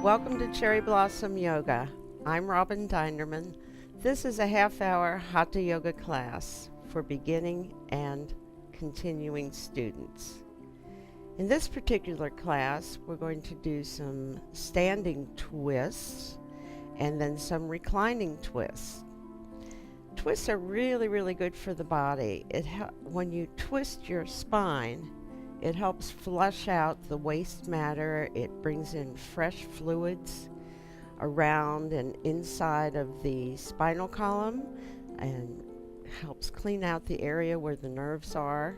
Welcome to Cherryblossom Yoga. I'm Robin Dinerman. This is a half-hour Hatha Yoga class for beginning and continuing students. In this particular class, we're going to do some standing twists and then some reclining twists. Twists are really good for the body. When you twist your spine, it helps flush out the waste matter. It brings in fresh fluids around and inside of the spinal column and helps clean out the area where the nerves are.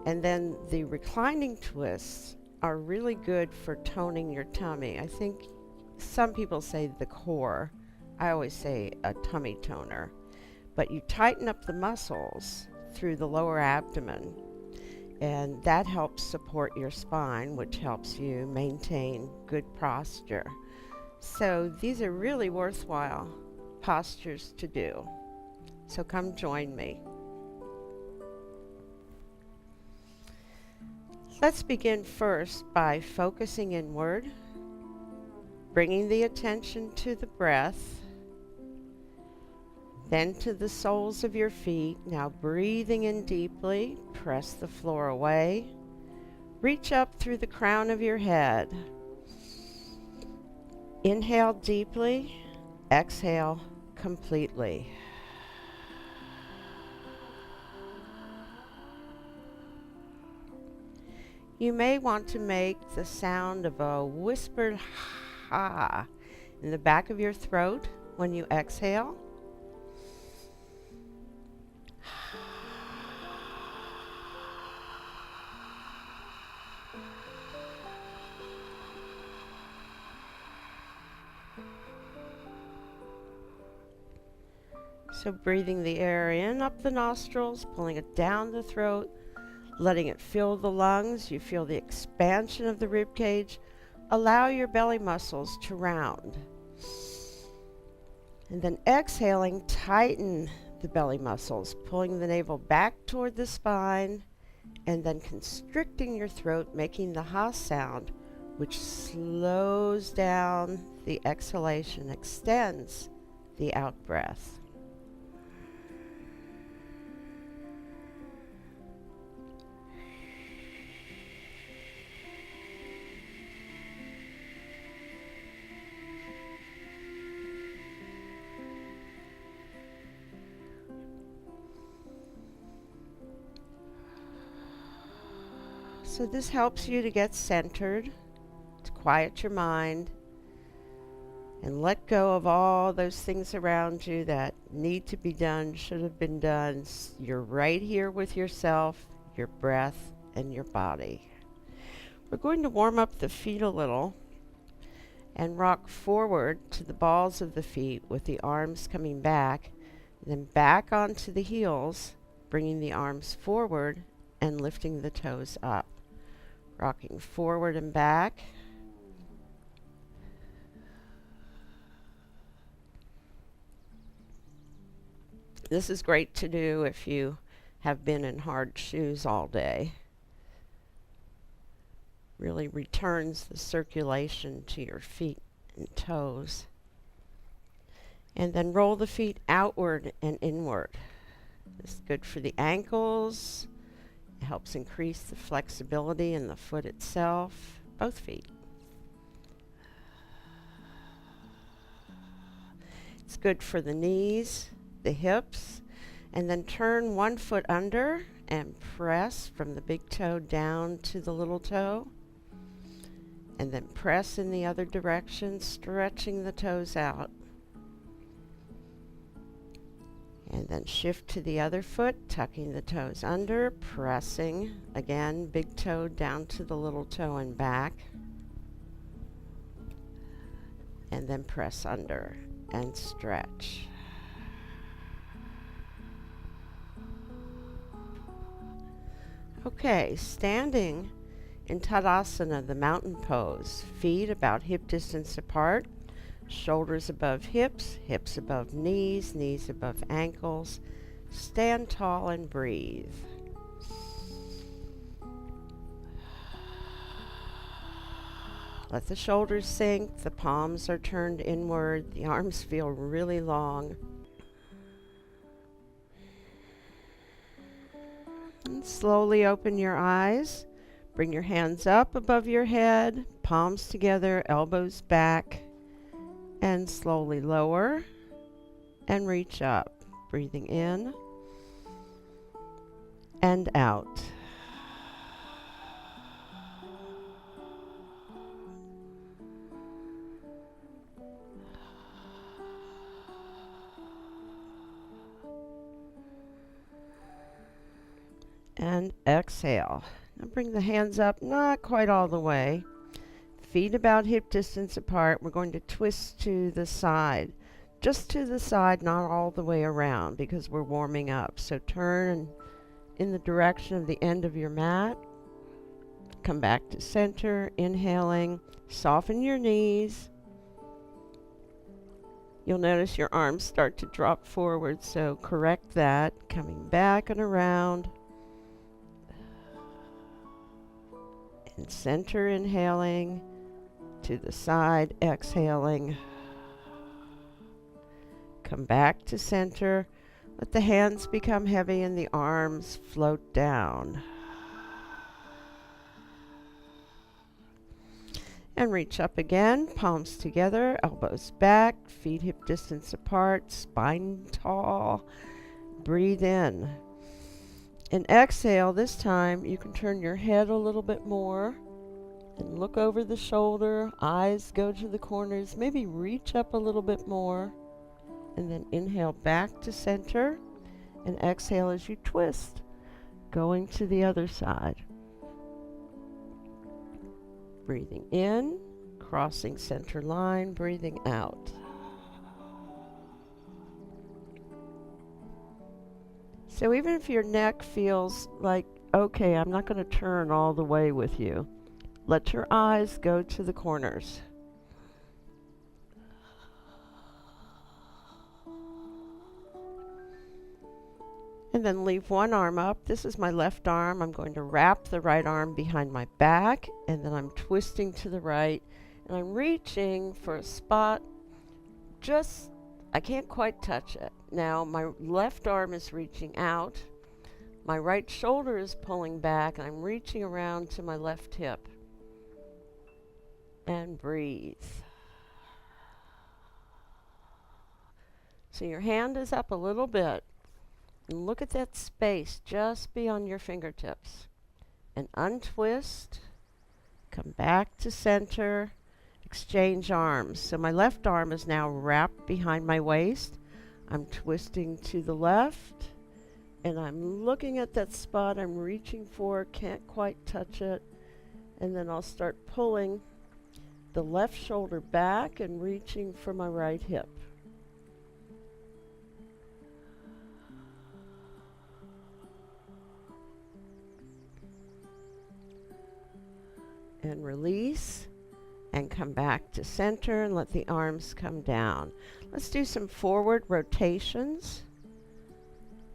And then the reclining twists are really good for toning your tummy. I think some people say the core. I always say a tummy toner. But you tighten up the muscles through the lower abdomen, and that helps support your spine, which helps you maintain good posture. So these are really worthwhile postures to do. So come join me. Let's begin first by focusing inward, bringing the attention to the breath, then to the soles of your feet. Now breathing in deeply, press the floor away. Reach up through the crown of your head. Inhale deeply, exhale completely. You may want to make the sound of a whispered ha in the back of your throat when you exhale. So breathing the air in up the nostrils, pulling it down the throat, letting it fill the lungs. You feel the expansion of the rib cage. Allow your belly muscles to round. And then exhaling, tighten the belly muscles, pulling the navel back toward the spine, and then constricting your throat, making the ha sound, which slows down the exhalation, extends the out breath. So this helps you to get centered, to quiet your mind, and let go of all those things around you that need to be done, should have been done. You're right here with yourself, your breath, and your body. We're going to warm up the feet a little and rock forward to the balls of the feet with the arms coming back, and then back onto the heels, bringing the arms forward and lifting the toes up. Rocking forward and back. This is great to do if you have been in hard shoes all day. Really returns the circulation to your feet and toes. And then roll the feet outward and inward. This is good for the ankles. It helps increase the flexibility in the foot itself, both feet. It's good for the knees, the hips, and then turn one foot under and press from the big toe down to the little toe. And then press in the other direction, stretching the toes out. And then shift to the other foot, tucking the toes under, pressing, again, big toe down to the little toe and back. And then press under and stretch. Okay, standing in Tadasana, the mountain pose, feet about hip distance apart. Shoulders above hips, hips above knees, knees above ankles. Stand tall and breathe. Let the shoulders sink, the palms are turned inward, the arms feel really long. And slowly open your eyes. Bring your hands up above your head, palms together, elbows back, and slowly lower and reach up. Breathing in and out. And exhale. Now bring the hands up, not quite all the way. Feet about hip distance apart. We're going to twist to the side. Just to the side, not all the way around, because we're warming up. So turn in the direction of the end of your mat. Come back to center, inhaling. Soften your knees. You'll notice your arms start to drop forward, so correct that. Coming back and around. And center, inhaling. To the side, exhaling. Come back to center. Let the hands become heavy and the arms float down. And reach up again, palms together, elbows back, feet hip distance apart, spine tall. Breathe in. And exhale, this time you can turn your head a little bit more and look over the shoulder, eyes go to the corners, maybe reach up a little bit more, and then inhale back to center, and exhale as you twist, going to the other side. Breathing in, crossing center line, breathing out. So even if your neck feels like, okay, I'm not going to turn all the way with you, let your eyes go to the corners. And then leave one arm up. This is my left arm. I'm going to wrap the right arm behind my back, and then I'm twisting to the right, and I'm reaching for a spot just, I can't quite touch it. Now my left arm is reaching out, my right shoulder is pulling back, and I'm reaching around to my left hip. And breathe. So your hand is up a little bit. And look at that space just beyond your fingertips. And untwist. Come back to center. Exchange arms. So my left arm is now wrapped behind my waist. I'm twisting to the left. And I'm looking at that spot I'm reaching for. Can't quite touch it. And then I'll start pulling the left shoulder back and reaching for my right hip. And release and come back to center and let the arms come down. Let's do some forward rotations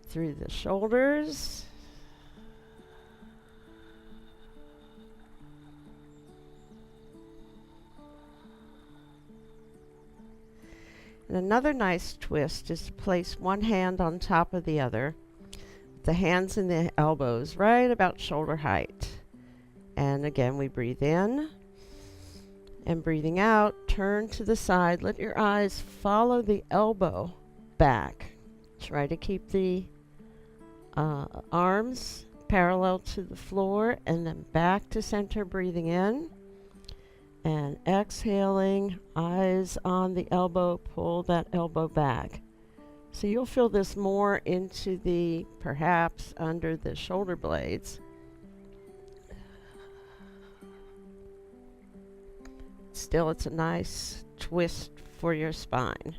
through the shoulders. And another nice twist is to place one hand on top of the other, the hands and the elbows right about shoulder height. And again, we breathe in, and breathing out, turn to the side. Let your eyes follow the elbow back. Try to keep the arms parallel to the floor, and then back to center, breathing in. And exhaling, eyes on the elbow, pull that elbow back. So you'll feel this more into the, perhaps under the shoulder blades. Still, it's a nice twist for your spine.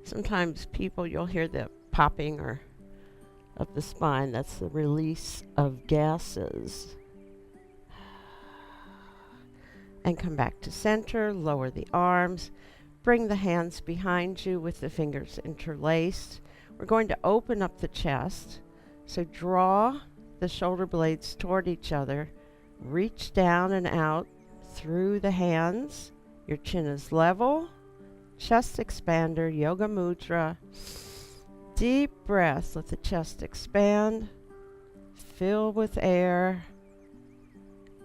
Sometimes you'll hear the popping or of the spine. That's the release of gases. And come back to center, lower the arms, Bring the hands behind you with the fingers interlaced. We're going to open up the chest. So draw the shoulder blades toward each other. Reach down and out through the hands. Your chin is level. Chest expander, yoga mudra. Deep breath. Let the chest expand. Fill with air.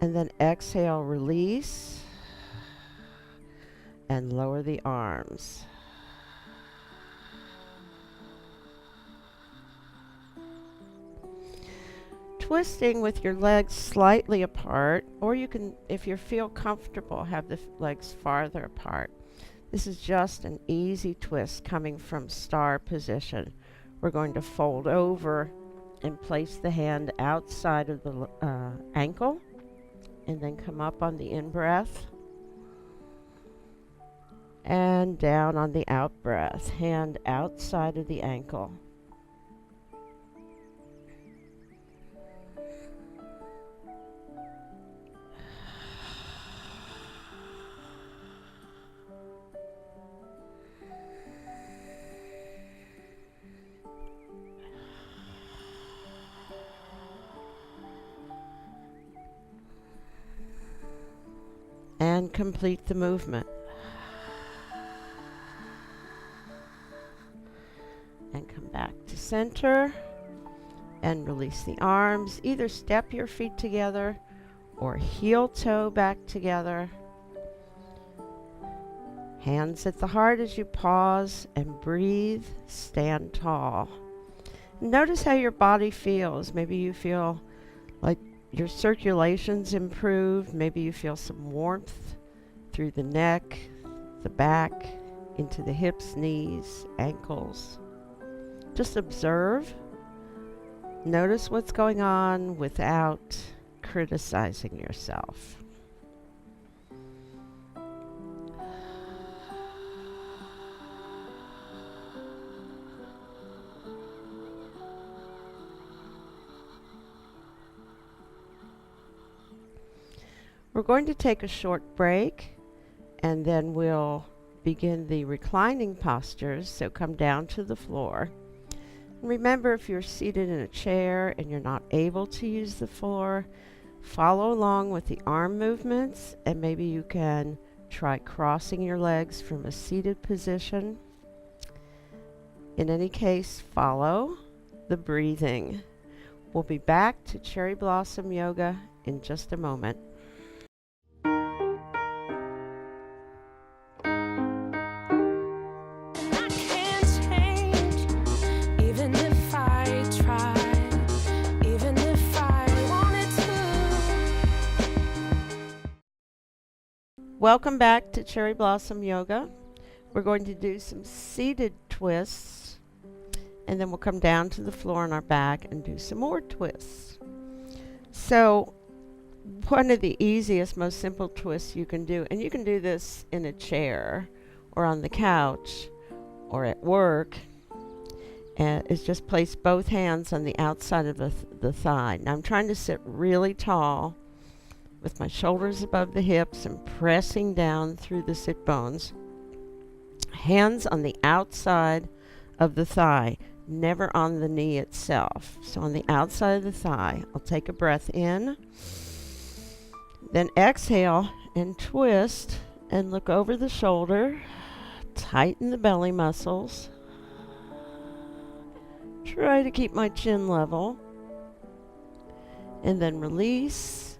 And then exhale, release. And lower the arms. Twisting with your legs slightly apart, or you can, if you feel comfortable, have the legs farther apart. This is just an easy twist coming from star position. We're going to fold over and place the hand outside of the ankle, and then come up on the in-breath and down on the out-breath. Hand outside of the ankle. And complete the movement. And come back to center and release the arms. Either step your feet together or heel toe back together. Hands at the heart as you pause and breathe. Stand tall. Notice how your body feels. Maybe you feel like your circulation's improved. Maybe you feel some warmth through the neck, the back, into the hips, knees, ankles. Just observe. Notice what's going on without criticizing yourself. We're going to take a short break, and then we'll begin the reclining postures. So come down to the floor. And remember, if you're seated in a chair and you're not able to use the floor, follow along with the arm movements, and maybe you can try crossing your legs from a seated position. In any case, follow the breathing. We'll be back to Cherryblossom Yoga in just a moment. Welcome back to Cherryblossom Yoga. We're going to do some seated twists, and then we'll come down to the floor on our back and do some more twists. So one of the easiest, most simple twists you can do, and you can do this in a chair or on the couch or at work, is just place both hands on the outside of the thigh. Now I'm trying to sit really tall with my shoulders above the hips and pressing down through the sit bones. Hands on the outside of the thigh, never on the knee itself. So on the outside of the thigh, I'll take a breath in, then exhale and twist and look over the shoulder, tighten the belly muscles. Try to keep my chin level, and then release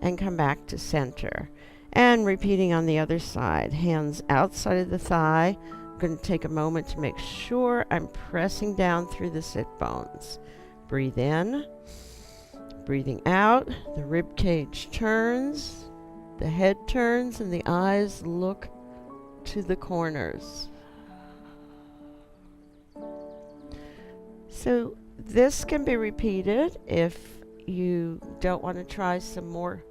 and come back to center. And repeating on the other side, hands outside of the thigh. I'm going to take a moment to make sure I'm pressing down through the sit bones. Breathe in, breathing out, the rib cage turns, the head turns, and the eyes look to the corners. So this can be repeated if you don't want to try some more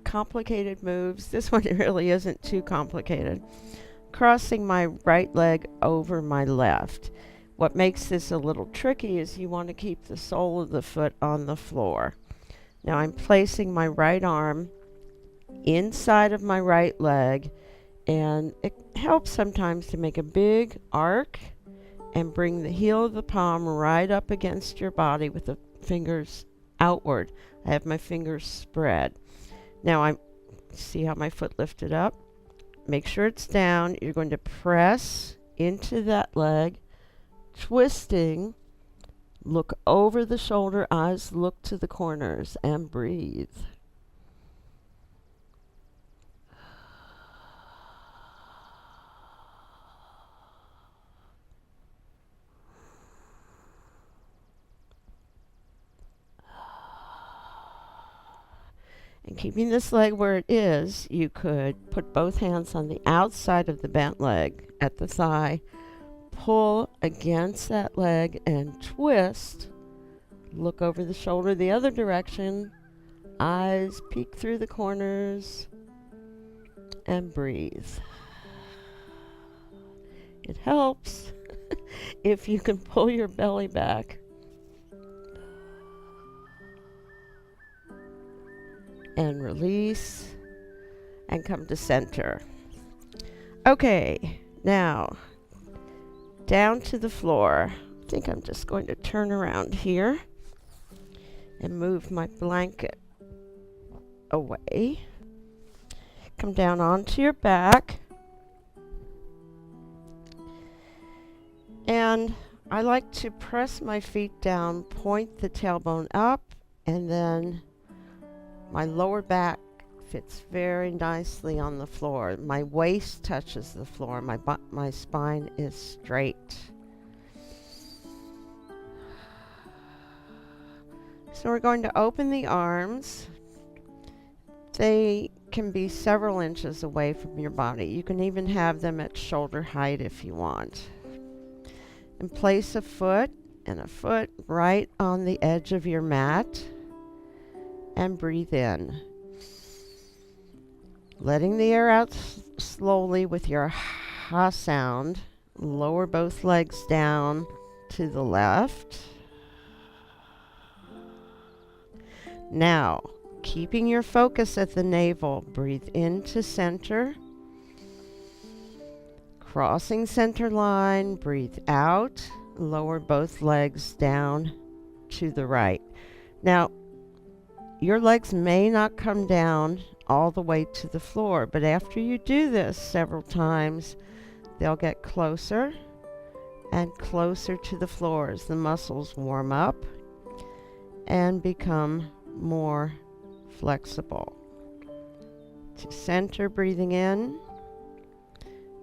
complicated moves. This one really isn't too complicated. Crossing my right leg over my left. What makes this a little tricky is you want to keep the sole of the foot on the floor. Now I'm placing my right arm inside of my right leg And it helps sometimes to make a big arc and bring the heel of the palm right up against your body with the fingers outward. I have my fingers spread. Now I see how my foot lifted up. Make sure it's down. You're going to press into that leg, twisting. Look over the shoulder, eyes look to the corners, and breathe. And keeping this leg where it is, you could put both hands on the outside of the bent leg at the thigh, pull against that leg and twist. Look over the shoulder the other direction, eyes peek through the corners, and breathe. It helps if you can pull your belly back. And release and come to center. Okay, now down to the floor. I think I'm just going to turn around here and move my blanket away. Come down onto your back. And I like to press my feet down, point the tailbone up, and then my lower back fits very nicely on the floor. My waist touches the floor. My spine is straight. So we're going to open the arms. They can be several inches away from your body. You can even have them at shoulder height if you want. And place a foot and a foot right on the edge of your mat. And breathe in. Letting the air out slowly with your ha sound. Lower both legs down to the left. Now, keeping your focus at the navel, breathe into center. Crossing center line, breathe out. Lower both legs down to the right. Now, your legs may not come down all the way to the floor, but after you do this several times, they'll get closer and closer to the floor as the muscles warm up and become more flexible. To center, breathing in.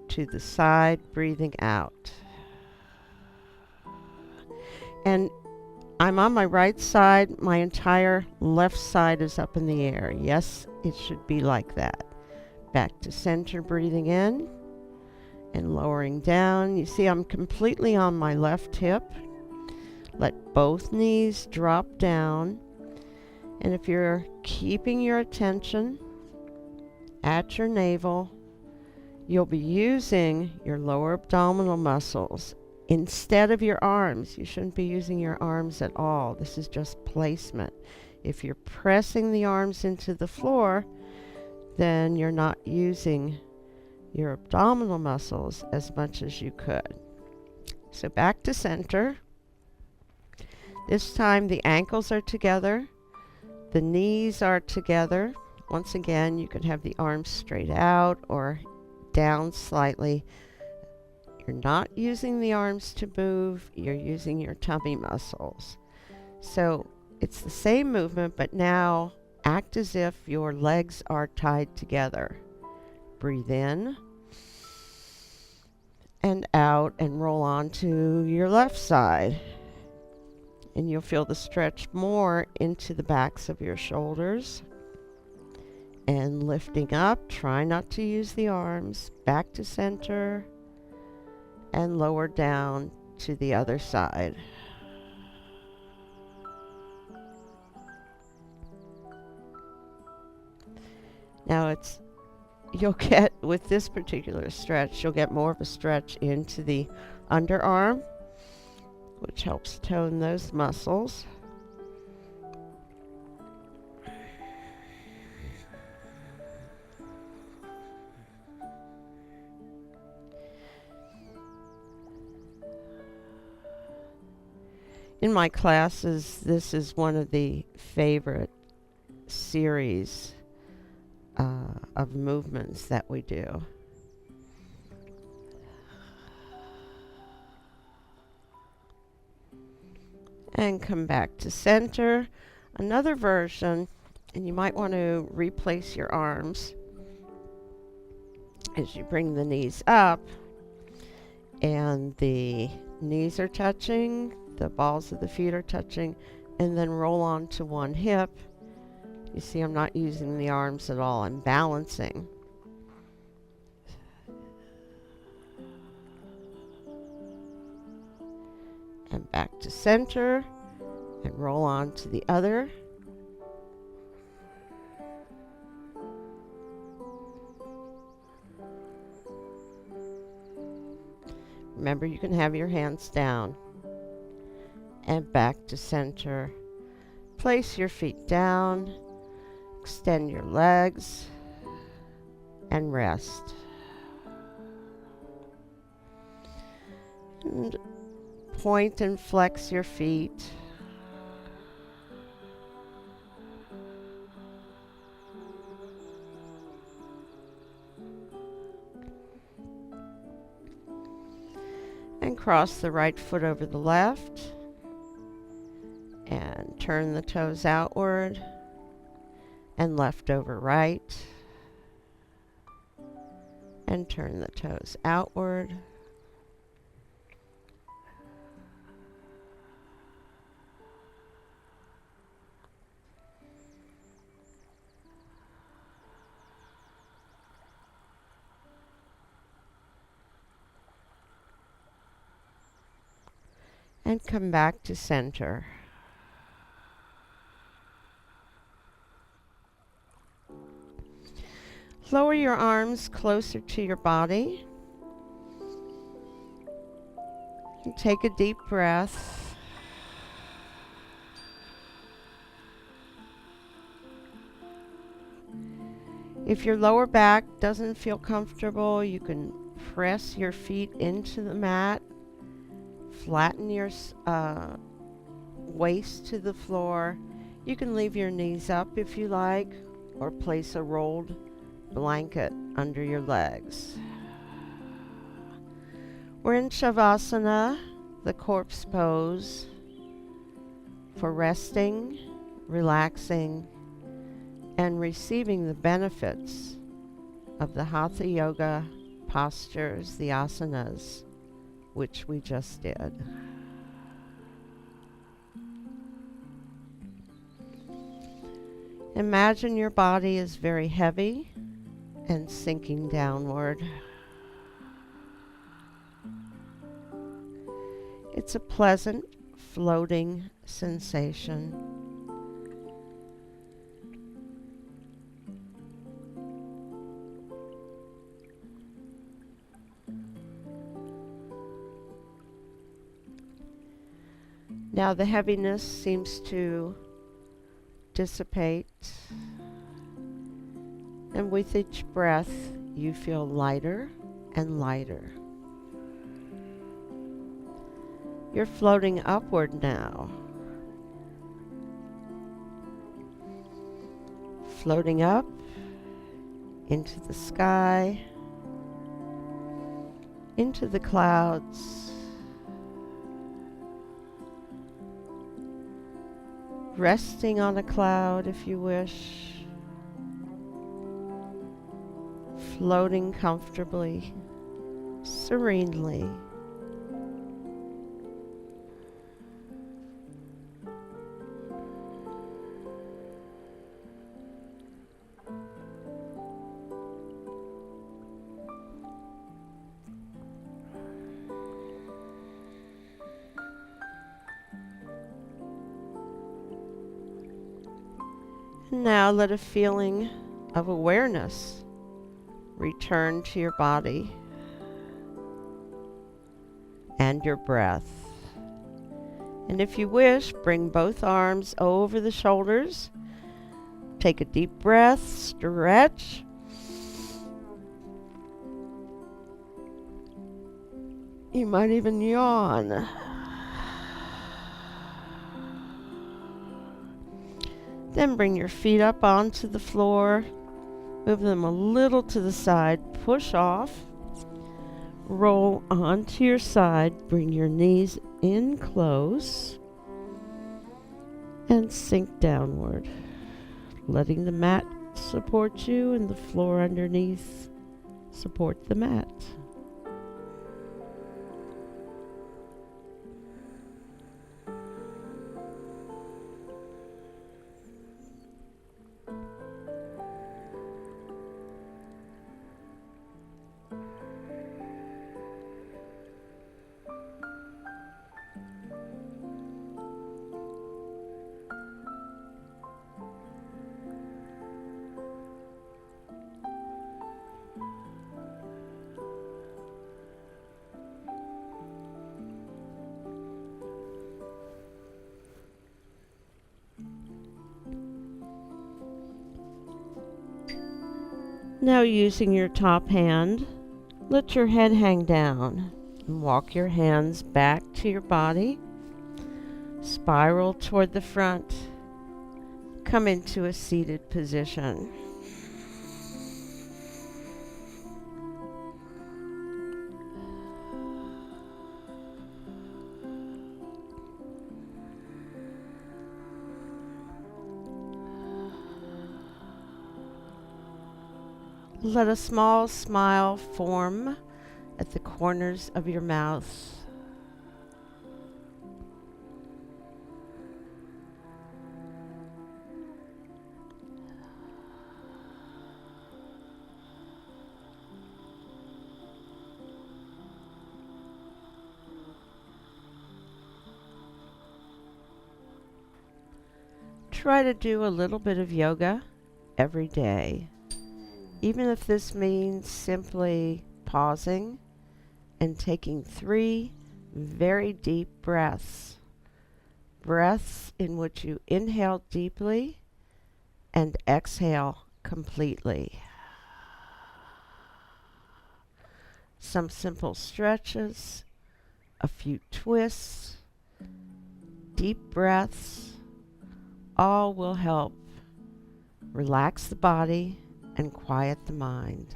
To the side, breathing out. And I'm on my right side. My entire left side is up in the air. Yes, it should be like that. Back to center, breathing in and lowering down. You see I'm completely on my left hip. Let both knees drop down. And if you're keeping your attention at your navel, you'll be using your lower abdominal muscles instead of your arms. You shouldn't be using your arms at all. This is just placement. If you're pressing the arms into the floor, then you're not using your abdominal muscles as much as you could. So back to center. This time the ankles are together, the knees are together. Once again, you can have the arms straight out or down slightly. You're not using the arms to move, you're using your tummy muscles. So it's the same movement, but now act as if your legs are tied together. Breathe in and out and roll on to your left side. And you'll feel the stretch more into the backs of your shoulders. And lifting up, try not to use the arms. Back to center. And lower down to the other side. Now you'll get, with this particular stretch, you'll get more of a stretch into the underarm, which helps tone those muscles. In my classes, this is one of the favorite series of movements that we do. And come back to center. Another version, and you might want to replace your arms as you bring the knees up, and the knees are touching, the balls of the feet are touching, and then roll on to one hip. You see, I'm not using the arms at all, I'm balancing. And back to center, and roll on to the other. Remember, you can have your hands down. And back to center. Place your feet down, extend your legs, and rest. And point and flex your feet. And cross the right foot over the left. And turn the toes outward. And left over right. And turn the toes outward. And come back to center. Lower your arms closer to your body. And take a deep breath. If your lower back doesn't feel comfortable, you can press your feet into the mat. Flatten your waist to the floor. You can leave your knees up if you like, or place a rolled blanket under your legs. We're in Shavasana, the corpse pose, for resting, relaxing, and receiving the benefits of the Hatha Yoga postures, the asanas, which we just did. Imagine your body is very heavy and sinking downward. It's a pleasant, floating sensation. Now the heaviness seems to dissipate, and with each breath you feel lighter and lighter. You're floating upward now, floating up into the sky, into the clouds, resting on a cloud if you wish, floating comfortably, serenely. Now let a feeling of awareness return to your body and your breath. And if you wish, bring both arms over the shoulders. Take a deep breath, stretch. You might even yawn. Then bring your feet up onto the floor. Move them a little to the side. Push off. Roll onto your side. Bring your knees in close. And sink downward. Letting the mat support you and the floor underneath support the mat. Now using your top hand, let your head hang down and walk your hands back to your body. Spiral toward the front. Come into a seated position. Let a small smile form at the corners of your mouth. Try to do a little bit of yoga every day. Even if this means simply pausing and taking 3 very deep breaths. Breaths in which you inhale deeply and exhale completely. Some simple stretches, a few twists, deep breaths, all will help relax the body and quiet the mind.